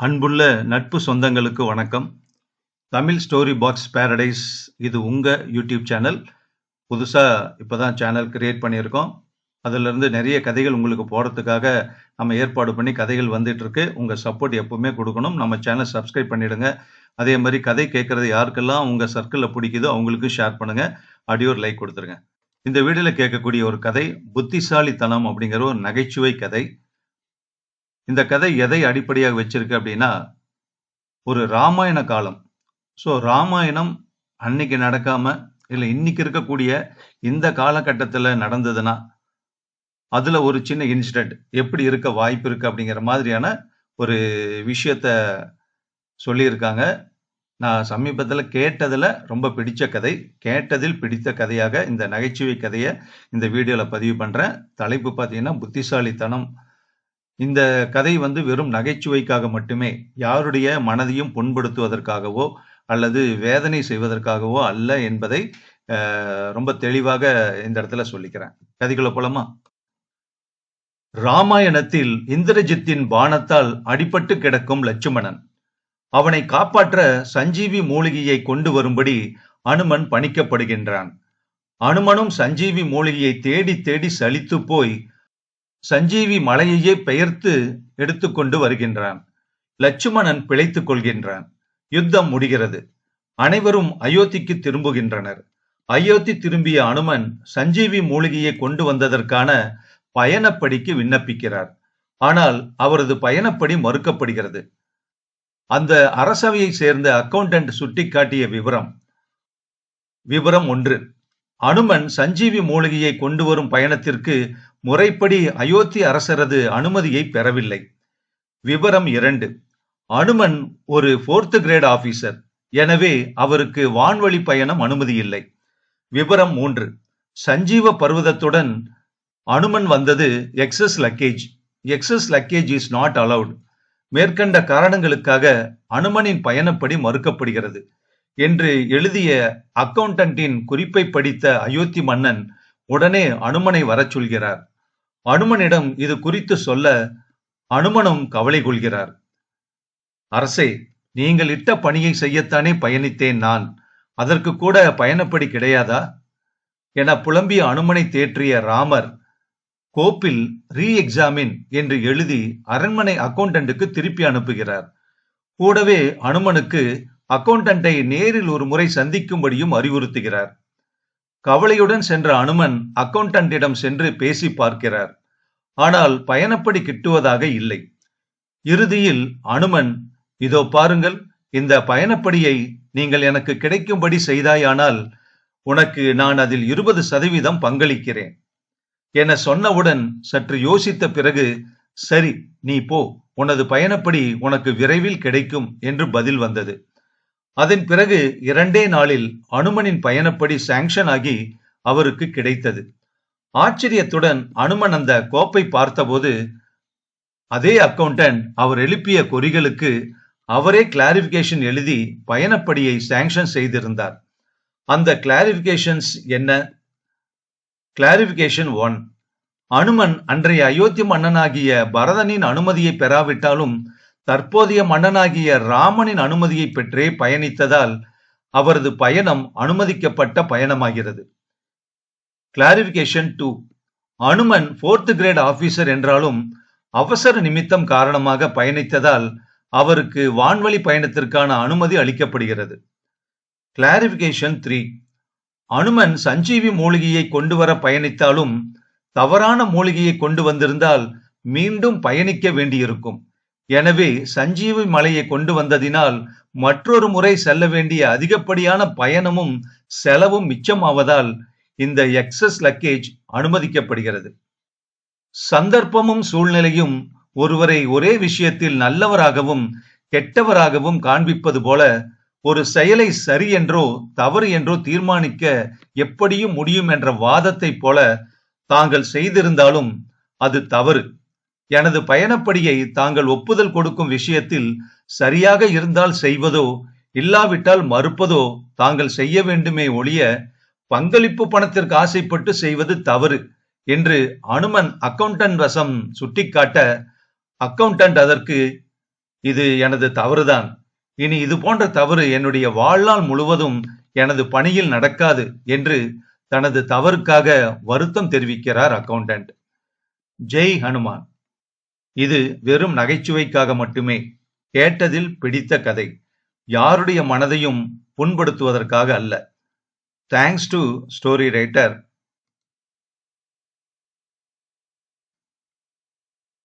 அன்புள்ள நட்பு சொந்தங்களுக்கு வணக்கம். தமிழ் ஸ்டோரி பாக்ஸ் பேரடைஸ் இது உங்க யூடியூப் சேனல். புதுசா இப்பதான் சேனல் கிரியேட் பண்ணியிருக்கோம். அதிலிருந்து நிறைய கதைகள் உங்களுக்கு போடுறதுக்காக நம்ம ஏற்பாடு பண்ணி கதைகள் வந்துட்டு இருக்கு. உங்க சப்போர்ட் எப்பவுமே கொடுக்கணும். நம்ம சேனல் சப்ஸ்கிரைப் பண்ணிடுங்க. அதே மாதிரி கதை கேட்கறது யாருக்கெல்லாம் உங்க சர்க்கிள்ல பிடிக்குதோ அவங்களுக்கு ஷேர் பண்ணுங்க. அப்படியே ஒரு லைக் கொடுத்துருங்க. இந்த வீடியோல கேட்கக்கூடிய ஒரு கதை புத்திசாலித்தனம் அப்படிங்கிற ஒரு நகைச்சுவை கதை. இந்த கதை எதை அடிப்படையாக வச்சிருக்கு அப்படின்னா, ஒரு ராமாயண காலம். ஸோ ராமாயணம் அன்னைக்கு நடக்காம, இல்ல இன்னைக்கு இருக்கக்கூடிய இந்த காலகட்டத்துல நடந்ததுன்னா, அதுல ஒரு சின்ன இன்சிடென்ட் எப்படி இருக்க வாய்ப்பு இருக்கு அப்படிங்கிற மாதிரியான ஒரு விஷயத்த சொல்லியிருக்காங்க. நான் சமீபத்துல கேட்டதுல ரொம்ப பிடிச்ச கதை. கேட்டதில் பிடித்த கதையாக இந்த நகைச்சுவை கதைய இந்த வீடியோல பதிவு பண்றேன். தலைப்பு பார்த்தீங்கன்னா புத்திசாலித்தனம். இந்த கதை வெறும் நகைச்சுவைக்காக மட்டுமே, யாருடைய மனதையும் புண்படுத்துவதற்காகவோ அல்லது வேதனை செய்வதற்காகவோ அல்ல என்பதை ரொம்ப தெளிவாக இந்த இடத்துல சொல்லிக்கிறேன். கதைக்குள்ள போலாமா? ராமாயணத்தில் இந்திரஜித்தின் பாணத்தால் அடிபட்டு கிடக்கும் லட்சுமணன். அவனை காப்பாற்ற சஞ்சீவி மூலிகையை கொண்டு வரும்படி அனுமன் பணிக்கப்படுகின்றான். அனுமனும் சஞ்சீவி மூலிகையை தேடி தேடி சலித்து போய் சஞ்சீவி மலையையே பெயர்த்து எடுத்துக்கொண்டு வருகின்றான். லட்சுமணன் பிழைத்துக் கொள்கின்றான். யுத்தம் முடிகிறது. அனைவரும் அயோத்திக்கு திரும்புகின்றனர். அயோத்தி திரும்பிய அனுமன் சஞ்சீவி மூலிகையை கொண்டு வந்ததற்கான பயணப்படிக்கு விண்ணப்பிக்கிறார். ஆனால் அவரது பயணப்படி மறுக்கப்படுகிறது. அந்த அரசவையை சேர்ந்த அக்கவுண்டன்ட் சுட்டிக்காட்டிய விவரம் 1. அனுமன் சஞ்சீவி மூலிகையை கொண்டு வரும் பயணத்திற்கு முறைப்படி அயோத்தி அரசரது அனுமதியை பெறவில்லை. விவரம் 2. அனுமன் ஒரு 4th கிரேட் ஆபீசர். எனவே அவருக்கு வான்வழி பயணம் அனுமதி இல்லை. விவரம் 3. சஞ்சீவ பர்வதத்துடன் அனுமன் வந்தது excess luggage. Excess luggage is not allowed. மேற்கண்ட காரணங்களுக்காக அனுமனின் பயணப்படி மறுக்கப்படுகிறது என்று எழுதிய அக்கவுண்டன்டின் குறிப்பை படித்த அயோத்தி மன்னன் உடனே அனுமனை வரச் சொல்கிறார். அனுமனிடம் இது குறித்து சொல்ல அனுமனும் கவலை கொள்கிறார். அரசே, நீங்கள் இட்ட பணியை செய்யத்தானே பயணித்தேன் நான். அதற்கு கூட பயணப்படி கிடையாதா என புலம்பிய அனுமனை தேற்றிய ராமர் கோப்பில் ரீ எக்ஸாமின் என்று எழுதி அரண்மனை அக்கவுண்டன்ட்டுக்கு திருப்பி அனுப்புகிறார். கூடவே அனுமனுக்கு அக்கவுண்டன்ட்டை நேரில் ஒரு முறை சந்திக்கும்படியும் அறிவுறுத்துகிறார். கவலையுடன் சென்ற அனுமன் அக்கவுண்டன்ட்டிடம் சென்று பேசி பார்க்கிறார். ஆனால் பயணப்படி கிட்டுவதாக இல்லை. இறுதியில் அனுமன், இதோ பாருங்கள், இந்த பயணப்படியை நீங்கள் எனக்கு கிடைக்கும்படி செய்தாயானால் உனக்கு நான் அதில் 20% பங்களிக்கிறேன் என சொன்னவுடன் சற்று யோசித்த பிறகு, சரி நீ போ, உனது பயணப்படி உனக்கு விரைவில் கிடைக்கும் என்று பதில் வந்தது. அதன் பிறகு 2 நாளில் அனுமனின் பயணப்படி சாங்ஷன் ஆகி அவருக்கு கிடைத்தது. ஆச்சரியத்துடன் அனுமன் அந்த கோப்பை பார்த்தபோது அதே அக்கவுண்டன்ட் அவர் எழுப்பிய கொறிகளுக்கு அவரே கிளாரிபிகேஷன் எழுதி பயணப்படியை சாங்ஷன் செய்திருந்தார். அந்த கிளாரிபிகேஷன்ஸ் என்ன? கிளாரிபிகேஷன் 1. அனுமன் அன்றைய அயோத்தி மன்னனாகிய பரதனின் அனுமதியை பெறாவிட்டாலும் தற்போதைய மன்னனாகிய ராமனின் அனுமதியை பெற்றே பயணித்ததால் அவரது பயணம் அனுமதிக்கப்பட்ட பயணமாகிறது. கிளாரிபிகேஷன் 2. அனுமன் 4th கிரேட் ஆபீசர் என்றாலும் அவசர நிமித்தம் காரணமாக பயணித்ததால் அவருக்கு வான்வழி பயணத்திற்கான அனுமதி அளிக்கப்படுகிறது. கிளாரிபிகேஷன் 3. அனுமன் சஞ்சீவி மூலிகையை கொண்டு வர பயணித்தாலும் தவறான மூலிகையை கொண்டு வந்திருந்தால் மீண்டும் பயணிக்க வேண்டியிருக்கும். எனவே சஞ்சீவி மலையை கொண்டு வந்ததினால் மற்றொரு முறை செல்ல வேண்டிய அதிகப்படியான பயணமும் செலவும் மிச்சமாவதால் இந்த எக்ஸஸ் லக்கேஜ் அனுமதிக்கப்படுகிறது. சந்தர்ப்பமும் சூழ்நிலையும் ஒருவரை ஒரே விஷயத்தில் நல்லவராகவும் கெட்டவராகவும் காண்பிப்பது போல ஒரு செயலை சரி என்றோ தவறு என்றோ தீர்மானிக்க எப்படியும் முடியும் என்ற வாதத்தை போல தாங்கள் செய்திருந்தாலும் அது தவறு. எனது பயணப்படியை தாங்கள் ஒப்புதல் கொடுக்கும் விஷயத்தில் சரியாக இருந்தால் செய்வதோ இல்லாவிட்டால் மறுப்பதோ தாங்கள் செய்ய வேண்டுமே ஒழிய பங்களிப்பு பணத்திற்கு ஆசைப்பட்டு செய்வது தவறு என்று அனுமன் அக்கவுண்டன்ட் வசம் சுட்டிக்காட்ட அக்கவுண்டன்ட் அதற்கு இது எனது தவறுதான். இனி இது போன்ற தவறு என்னுடைய வாழ்நாள் முழுவதும் எனது பணியில் நடக்காது என்று தனது தவறுக்காக வருத்தம் தெரிவிக்கிறார் அக்கவுண்டன்ட். ஜெய் ஹனுமான். இது வெறும் நகைச்சுவைக்காக மட்டுமே, கேட்டதில் பிடித்த கதை, யாருடைய மனதையும் புண்படுத்துவதற்காக அல்ல. Thanks to story writer